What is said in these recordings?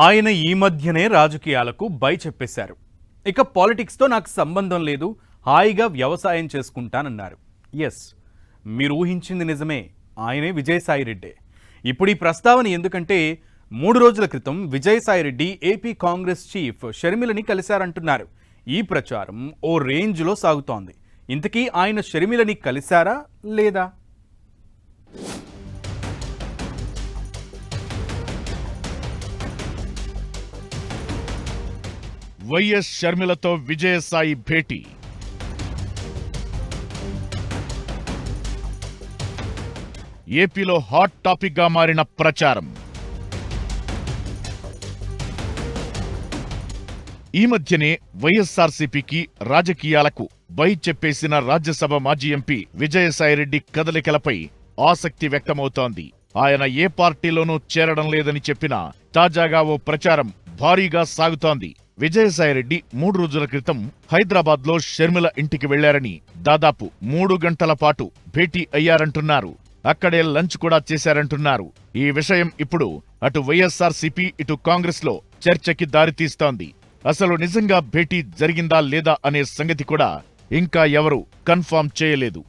ఆయన ఈ మధ్యనే రాజకీయాలకు బై చెప్పేశారు. ఇక పాలిటిక్స్తో నాకు సంబంధం లేదు, హాయిగా వ్యవసాయం చేసుకుంటానన్నారు. ఎస్, మీరు ఊహించింది నిజమే, ఆయనే విజయసాయిరెడ్డి. ఇప్పుడు ఈ ప్రస్తావన ఎందుకంటే 3 రోజుల క్రితం విజయసాయిరెడ్డి ఏపీ కాంగ్రెస్ చీఫ్ షర్మిలని కలిశారంటున్నారు. ఈ ప్రచారం ఓ రేంజ్లో సాగుతోంది. ఇంతకీ ఆయన షర్మిలని కలిశారా లేదా? వైఎస్ షర్మిలతో విజయసాయి భేటీ. ఏపీలో హాట్ టాపిక్ గా మారిన ప్రచారం. ఈ మధ్యనే వైఎస్ఆర్సీపీకి రాజకీయాలకు బై చెప్పేసిన రాజ్యసభ మాజీ ఎంపీ విజయసాయిరెడ్డి కదలికలపై ఆసక్తి వ్యక్తమవుతోంది. ఆయన ఏ పార్టీలోనూ చేరడం లేదని చెప్పినా తాజాగా ఓ ప్రచారం భారీగా సాగుతోంది. విజయసాయిరెడ్డి 3 రోజుల క్రితం హైదరాబాద్లో షర్మిల ఇంటికి వెళ్లారని, దాదాపు 3 గంటల పాటు భేటీ అయ్యారంటున్నారు. అక్కడే లంచ్ కూడా చేశారంటున్నారు. ఈ విషయం ఇప్పుడు అటు వైఎస్ఆర్సీపీ ఇటు కాంగ్రెస్ లో చర్చకి దారితీస్తోంది. అసలు నిజంగా భేటీ జరిగిందా లేదా అనే సంగతి కూడా ఇంకా ఎవరూ కన్ఫర్మ్ చేయలేదు.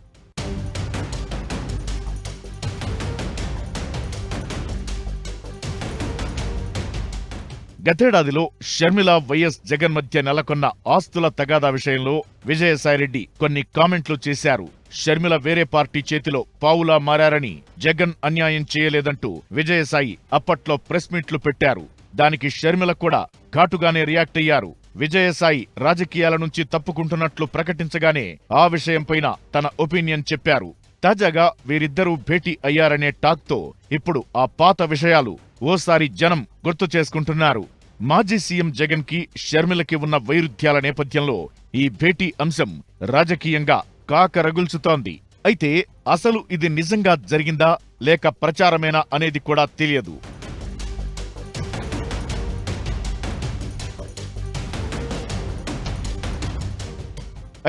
గతేడాదిలో షర్మిల వైఎస్ జగన్ మధ్య నెలకొన్న ఆస్తుల తగాదా విషయంలో విజయసాయిరెడ్డి కొన్ని కామెంట్లు చేశారు. షర్మిల వేరే పార్టీ చేతిలో పావులా మారారని, జగన్ అన్యాయం చేయలేదంటూ విజయసాయి అప్పట్లో ప్రెస్ మీట్లు పెట్టారు. దానికి షర్మిల కూడా ఘాటుగానే రియాక్ట్ అయ్యారు. విజయసాయి రాజకీయాల నుంచి తప్పుకుంటున్నట్లు ప్రకటించగానే ఆ విషయంపైన తన ఒపీనియన్ చెప్పారు. తాజాగా వీరిద్దరూ భేటీ అయ్యారనే టాక్తో ఇప్పుడు ఆ పాత విషయాలు ఓసారి జనం గుర్తు చేసుకుంటున్నారు. మాజీ సీఎం జగన్ కి షర్మిలకి ఉన్న వైరుధ్యాల నేపథ్యంలో ఈ భేటీ అంశం రాజకీయంగా కాకరగుల్చుతోంది. అయితే అసలు ఇది నిజంగా జరిగిందా లేక ప్రచారమేనా అనేది కూడా తెలియదు.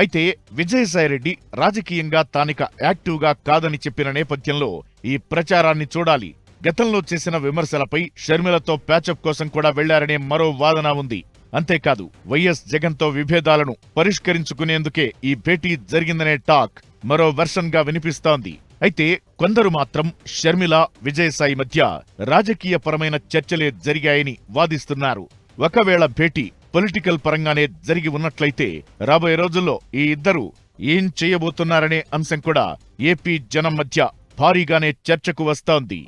అయితే విజయసాయిరెడ్డి రాజకీయంగా తానిక యాక్టివ్గా కాదని చెప్పిన నేపథ్యంలో ఈ ప్రచారాన్ని చూడాలి. గతంలో చేసిన విమర్శలపై షర్మిలతో ప్యాచప్ కోసం కూడా వెళ్లారనే మరో వాదన ఉంది. అంతేకాదు వైఎస్ జగన్తో విభేదాలను పరిష్కరించుకునేందుకే ఈ భేటీ జరిగిందనే టాక్ మరో వెర్షన్ గా వినిపిస్తోంది. అయితే కొందరు మాత్రం షర్మిల విజయసాయి మధ్య రాజకీయ పరమైన చర్చలే జరిగాయని వాదిస్తున్నారు. ఒకవేళ భేటీ పొలిటికల్ పరంగానే జరిగి ఉన్నట్లయితే రాబోయే రోజుల్లో ఈ ఇద్దరు ఏం చేయబోతున్నారనే అంశం కూడా ఏపీ జనం మధ్య భారీగానే చర్చకు వస్తోంది.